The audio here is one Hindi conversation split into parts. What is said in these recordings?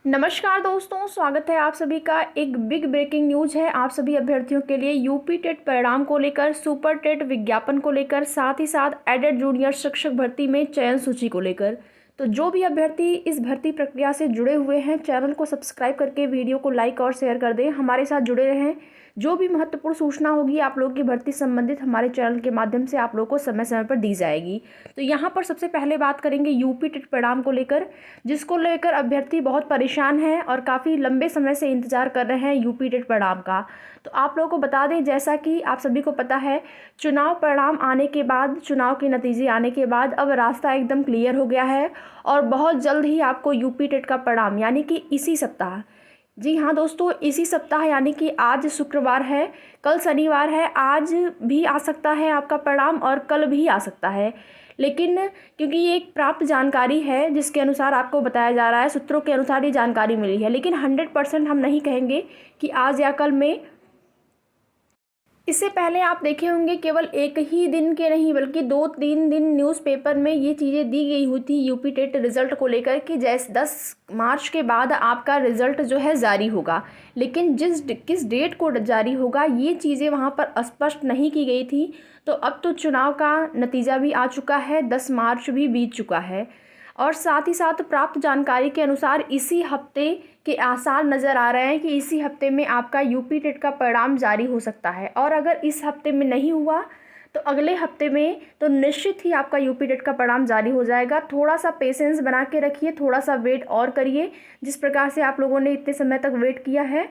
नमस्कार दोस्तों, स्वागत है आप सभी का। एक बिग ब्रेकिंग न्यूज़ है आप सभी अभ्यर्थियों के लिए। यूपी टेट परिणाम को लेकर, सुपर टेट विज्ञापन को लेकर, साथ ही साथ एडेड जूनियर शिक्षक भर्ती में चयन सूची को लेकर। तो जो भी अभ्यर्थी इस भर्ती प्रक्रिया से जुड़े हुए हैं, चैनल को सब्सक्राइब करके वीडियो को लाइक और शेयर कर दें, हमारे साथ जुड़े रहें। जो भी महत्वपूर्ण सूचना होगी आप लोगों की भर्ती संबंधित, हमारे चैनल के माध्यम से आप लोगों को समय समय पर दी जाएगी। तो यहाँ पर सबसे पहले बात करेंगे यूपी टेट परिणाम को लेकर, जिसको लेकर अभ्यर्थी बहुत परेशान हैं और काफ़ी लंबे समय से इंतजार कर रहे हैं यूपी टेट परिणाम का। तो आप लोगों को बता दें, जैसा कि आप सभी को पता है, चुनाव परिणाम आने के बाद, चुनाव के नतीजे आने के बाद अब रास्ता एकदम क्लियर हो गया है और बहुत जल्द ही आपको यूपी टेट का परिणाम, यानी कि इसी सप्ताह, जी हाँ दोस्तों, इसी सप्ताह, यानी कि आज शुक्रवार है, कल शनिवार है, आज भी आ सकता है आपका परिणाम और कल भी आ सकता है। लेकिन क्योंकि ये एक प्राप्त जानकारी है जिसके अनुसार आपको बताया जा रहा है, सूत्रों के अनुसार ये जानकारी मिली है, लेकिन 100% हम नहीं कहेंगे कि आज या कल में। इससे पहले आप देखे होंगे केवल एक ही दिन के नहीं बल्कि 2-3 दिन न्यूज़पेपर में ये चीज़ें दी गई हुई थी यूपी टेट रिज़ल्ट को लेकर कि जैसे 10 मार्च के बाद आपका रिज़ल्ट जो है जारी होगा। लेकिन किस डेट को जारी होगा ये चीज़ें वहाँ पर स्पष्ट नहीं की गई थी। तो अब तो चुनाव का नतीजा भी आ चुका है, 10 मार्च भी बीत चुका है और साथ ही साथ प्राप्त जानकारी के अनुसार इसी हफ्ते के आसार नज़र आ रहे हैं कि इसी हफ्ते में आपका यूपी टेट का परिणाम जारी हो सकता है। और अगर इस हफ्ते में नहीं हुआ तो अगले हफ्ते में तो निश्चित ही आपका यूपी टेट का परिणाम जारी हो जाएगा। थोड़ा सा पेशेंस बना के रखिए, थोड़ा सा वेट और करिए, जिस प्रकार से आप लोगों ने इतने समय तक वेट किया है।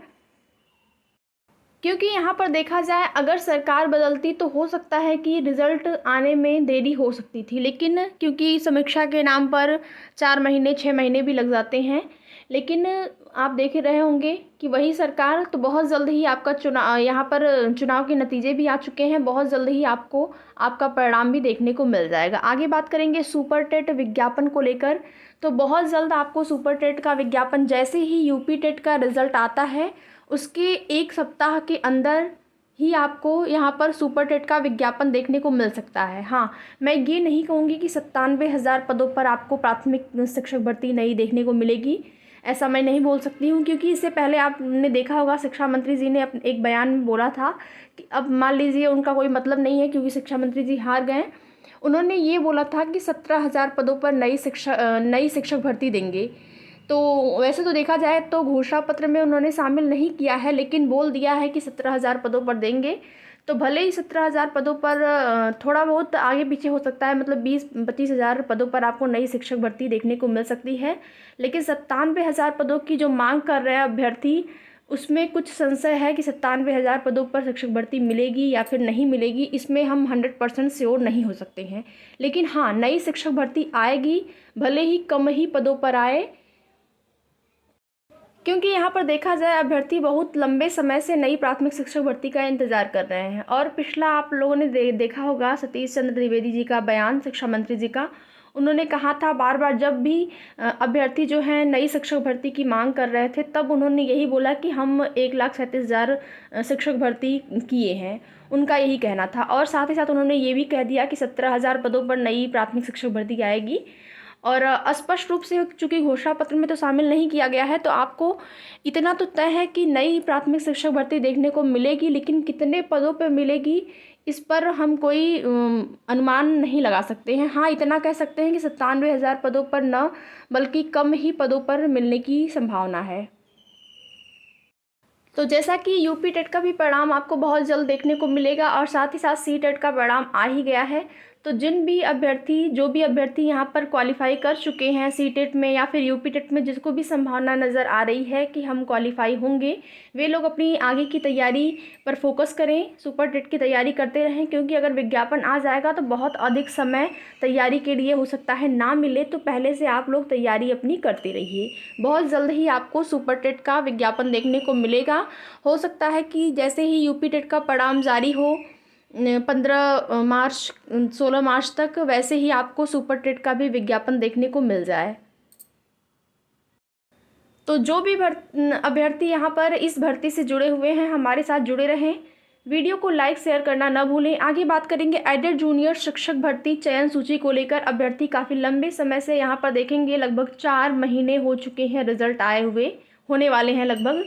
क्योंकि यहाँ पर देखा जाए, अगर सरकार बदलती तो हो सकता है कि रिज़ल्ट आने में देरी हो सकती थी, लेकिन क्योंकि समीक्षा के नाम पर 4 महीने 6 महीने भी लग जाते हैं। लेकिन आप देख रहे होंगे कि वही सरकार तो बहुत जल्द ही आपका यहाँ पर चुनाव के नतीजे भी आ चुके हैं, बहुत जल्द ही आपको आपका परिणाम भी देखने को मिल जाएगा। आगे बात करेंगे सुपर टेट विज्ञापन को लेकर। तो बहुत जल्द आपको सुपर टेट का विज्ञापन, जैसे ही यूपी टेट का रिज़ल्ट आता है उसके एक सप्ताह के अंदर ही आपको यहाँ पर सुपर टेट का विज्ञापन देखने को मिल सकता है। हाँ, मैं ये नहीं कहूँगी कि 97,000 पदों पर आपको प्राथमिक शिक्षक भर्ती नहीं देखने को मिलेगी, ऐसा मैं नहीं बोल सकती हूँ। क्योंकि इससे पहले आपने देखा होगा, शिक्षा मंत्री जी ने एक बयान में बोला था कि अब मान लीजिए उनका कोई मतलब नहीं है क्योंकि शिक्षा मंत्री जी हार गए। उन्होंने ये बोला था कि 17,000 पदों पर नई शिक्षक भर्ती देंगे। तो वैसे तो देखा जाए तो घोषणा पत्र में उन्होंने शामिल नहीं किया है, लेकिन बोल दिया है कि 17,000 पदों पर देंगे। तो भले ही 17,000 पदों पर थोड़ा बहुत आगे पीछे हो सकता है, मतलब 20-25 हज़ार पदों पर आपको नई शिक्षक भर्ती देखने को मिल सकती है। लेकिन 97,000 पदों की जो मांग कर रहे हैं अभ्यर्थी, उसमें कुछ संशय है कि 97,000 पदों पर शिक्षक भर्ती मिलेगी या फिर नहीं मिलेगी, इसमें हम 100% श्योर नहीं हो सकते हैं। लेकिन हाँ, नई शिक्षक भर्ती आएगी, भले ही कम ही पदों पर आए। क्योंकि यहाँ पर देखा जाए, अभ्यर्थी बहुत लंबे समय से नई प्राथमिक शिक्षक भर्ती का इंतजार कर रहे हैं। और पिछला आप लोगों ने देखा होगा सतीश चंद्र द्विवेदी जी का बयान, शिक्षा मंत्री जी का। उन्होंने कहा था बार बार, जब भी अभ्यर्थी जो हैं नई शिक्षक भर्ती की मांग कर रहे थे, तब उन्होंने यही बोला कि हम 1,37,000 शिक्षक भर्ती किए हैं, उनका यही कहना था। और साथ ही साथ उन्होंने ये भी कह दिया कि 17,000 पदों पर नई प्राथमिक शिक्षक भर्ती आएगी। और स्पष्ट रूप से, चूँकि घोषणा पत्र में तो शामिल नहीं किया गया है, तो आपको इतना तो तय है कि नई प्राथमिक शिक्षक भर्ती देखने को मिलेगी, लेकिन कितने पदों पर मिलेगी इस पर हम कोई अनुमान नहीं लगा सकते हैं। हाँ, इतना कह सकते हैं कि 97,000 पदों पर न बल्कि कम ही पदों पर मिलने की संभावना है। तो जैसा कि यूपी टेट का भी परिणाम आपको बहुत जल्द देखने को मिलेगा और साथ ही साथ सी टेट का परिणाम आ ही गया है। तो जो भी अभ्यर्थी यहाँ पर क्वालिफाई कर चुके हैं सी टेट में या फिर यूपी टेट में, जिसको भी संभावना नज़र आ रही है कि हम क्वालिफाई होंगे, वे लोग अपनी आगे की तैयारी पर फोकस करें, सुपर टेट की तैयारी करते रहें। क्योंकि अगर विज्ञापन आ जाएगा तो बहुत अधिक समय तैयारी के लिए हो सकता है ना मिले, तो पहले से आप लोग तैयारी अपनी करते रहिए। बहुत जल्द ही आपको सुपर टेट का विज्ञापन देखने को मिलेगा। हो सकता है कि जैसे ही यूपी टेट का परिणाम जारी हो 15 मार्च 16 मार्च तक, वैसे ही आपको सुपर टेट का भी विज्ञापन देखने को मिल जाए। तो जो भी अभ्यर्थी यहाँ पर इस भर्ती से जुड़े हुए हैं, हमारे साथ जुड़े रहें, वीडियो को लाइक शेयर करना न भूलें। आगे बात करेंगे एडेड जूनियर शिक्षक भर्ती चयन सूची को लेकर। अभ्यर्थी काफ़ी लंबे समय से यहाँ पर देखेंगे, लगभग 4 महीने हो चुके हैं रिजल्ट आए हुए, होने वाले हैं लगभग,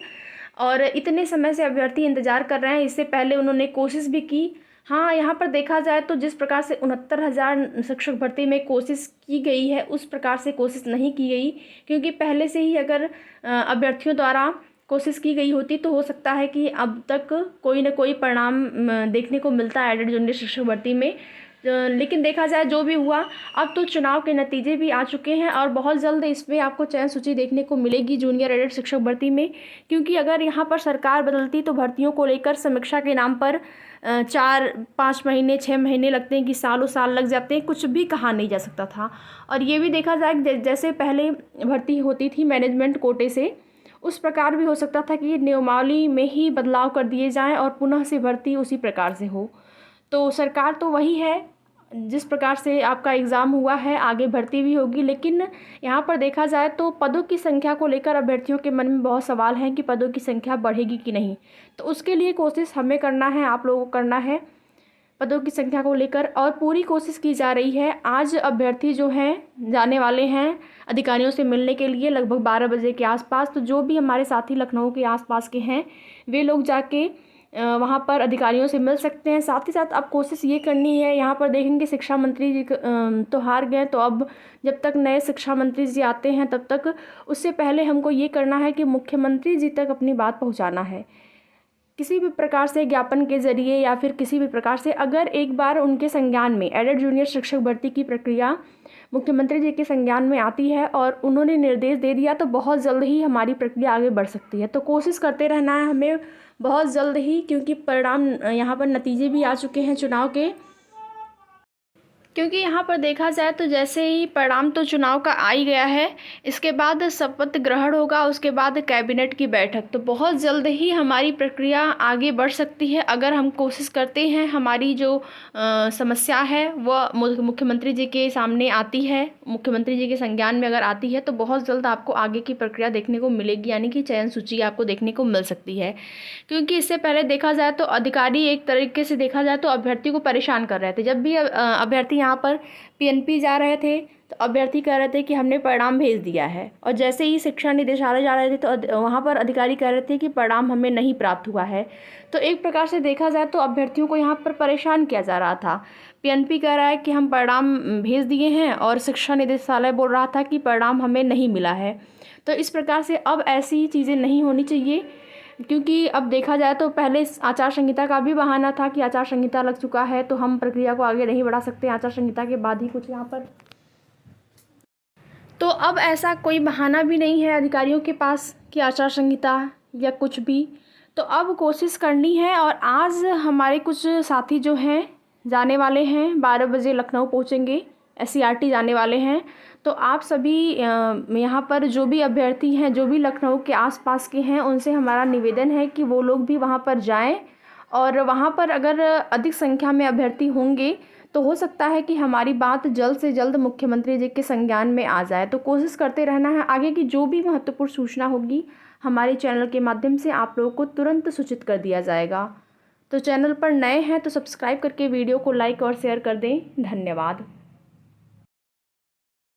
और इतने समय से अभ्यर्थी इंतज़ार कर रहे हैं। इससे पहले उन्होंने कोशिश भी की। हाँ, यहाँ पर देखा जाए तो जिस प्रकार से 69,000 शिक्षक भर्ती में कोशिश की गई है, उस प्रकार से कोशिश नहीं की गई, क्योंकि पहले से ही अगर अभ्यर्थियों द्वारा कोशिश की गई होती तो हो सकता है कि अब तक कोई न कोई परिणाम देखने को मिलता है एडेड जूनियर शिक्षक भर्ती में। लेकिन देखा जाए जो भी हुआ, अब तो चुनाव के नतीजे भी आ चुके हैं और बहुत जल्द इसमें आपको चयन सूची देखने को मिलेगी जूनियर एडेड शिक्षक भर्ती में। क्योंकि अगर यहाँ पर सरकार बदलती तो भर्तियों को लेकर समीक्षा के नाम पर 4-5 महीने 6 महीने लगते हैं कि सालों साल लग जाते हैं, कुछ भी कहा नहीं जा सकता था। और ये भी देखा जाए जैसे पहले भर्ती होती थी मैनेजमेंट कोटे से, उस प्रकार भी हो सकता था कि नियमावली में ही बदलाव कर दिए जाएं और पुनः से भर्ती उसी प्रकार से हो। तो सरकार तो वही है, जिस प्रकार से आपका एग्ज़ाम हुआ है आगे भर्ती भी होगी। लेकिन यहाँ पर देखा जाए तो पदों की संख्या को लेकर अभ्यर्थियों के मन में बहुत सवाल हैं कि पदों की संख्या बढ़ेगी कि नहीं। तो उसके लिए कोशिश हमें करना है, आप लोगों को करना है पदों की संख्या को लेकर, और पूरी कोशिश की जा रही है। आज अभ्यर्थी जो हैं जाने वाले हैं अधिकारियों से मिलने के लिए लगभग 12 बजे के आसपास। तो जो भी हमारे साथी लखनऊ के आसपास के हैं वे लोग जाके वहाँ पर अधिकारियों से मिल सकते हैं। साथ ही साथ अब कोशिश ये करनी है, यहाँ पर देखेंगे शिक्षा मंत्री जी तो हार गए, तो अब जब तक नए शिक्षा मंत्री जी आते हैं तब तक उससे पहले हमको ये करना है कि मुख्यमंत्री जी तक अपनी बात पहुँचाना है, किसी भी प्रकार से ज्ञापन के ज़रिए या फिर किसी भी प्रकार से। अगर एक बार उनके संज्ञान में एडेड जूनियर शिक्षक भर्ती की प्रक्रिया मुख्यमंत्री जी के संज्ञान में आती है और उन्होंने निर्देश दे दिया तो बहुत जल्द ही हमारी प्रक्रिया आगे बढ़ सकती है। तो कोशिश करते रहना है हमें बहुत जल्द ही, क्योंकि परिणाम यहाँ पर नतीजे भी आ चुके हैं चुनाव के। क्योंकि यहाँ पर देखा जाए तो जैसे ही परिणाम तो चुनाव का आ ही गया है, इसके बाद शपथ ग्रहण होगा, उसके बाद कैबिनेट की बैठक, तो बहुत जल्द ही हमारी प्रक्रिया आगे बढ़ सकती है अगर हम कोशिश करते हैं। हमारी जो समस्या है वह मुख्यमंत्री जी के सामने आती है, मुख्यमंत्री जी के संज्ञान में अगर आती है तो बहुत जल्द आपको आगे की प्रक्रिया देखने को मिलेगी, यानी कि चयन सूची आपको देखने को मिल सकती है। क्योंकि इससे पहले देखा जाए तो अधिकारी एक तरीके से देखा जाए तो अभ्यर्थी को परेशान कर रहे थे। जब भी अभ्यर्थी यहाँ पर पीएनपी जा रहे थे तो अभ्यर्थी कह रहे थे कि हमने परिणाम भेज दिया है, और जैसे ही शिक्षा निदेशालय जा रहे थे तो वहाँ पर अधिकारी कह रहे थे कि परिणाम हमें नहीं प्राप्त हुआ है। तो एक प्रकार से देखा जाए तो अभ्यर्थियों को यहाँ पर परेशान किया जा रहा था। पीएनपी कह रहा है कि हम परिणाम भेज दिए हैं और शिक्षा निदेशालय बोल रहा था कि परिणाम हमें नहीं मिला है। तो इस प्रकार से अब ऐसी चीज़ें नहीं होनी चाहिए, क्योंकि अब देखा जाए तो पहले आचार संहिता का भी बहाना था कि आचार संहिता लग चुका है तो हम प्रक्रिया को आगे नहीं बढ़ा सकते, आचार संहिता के बाद ही कुछ यहाँ पर। तो अब ऐसा कोई बहाना भी नहीं है अधिकारियों के पास कि आचार संहिता या कुछ भी। तो अब कोशिश करनी है, और आज हमारे कुछ साथी जो हैं जाने वाले हैं, 12 बजे लखनऊ पहुँचेंगे, SCRT जाने वाले हैं। तो आप सभी यहाँ पर जो भी अभ्यर्थी हैं, जो भी लखनऊ के आसपास के हैं, उनसे हमारा निवेदन है कि वो लोग भी वहाँ पर जाएं, और वहाँ पर अगर अधिक संख्या में अभ्यर्थी होंगे तो हो सकता है कि हमारी बात जल्द से जल्द मुख्यमंत्री जी के संज्ञान में आ जाए। तो कोशिश करते रहना है, आगे की जो भी महत्वपूर्ण सूचना होगी हमारे चैनल के माध्यम से आप लोगों को तुरंत सूचित कर दिया जाएगा। तो चैनल पर नए हैं तो सब्सक्राइब करके वीडियो को लाइक और शेयर कर दें। धन्यवाद।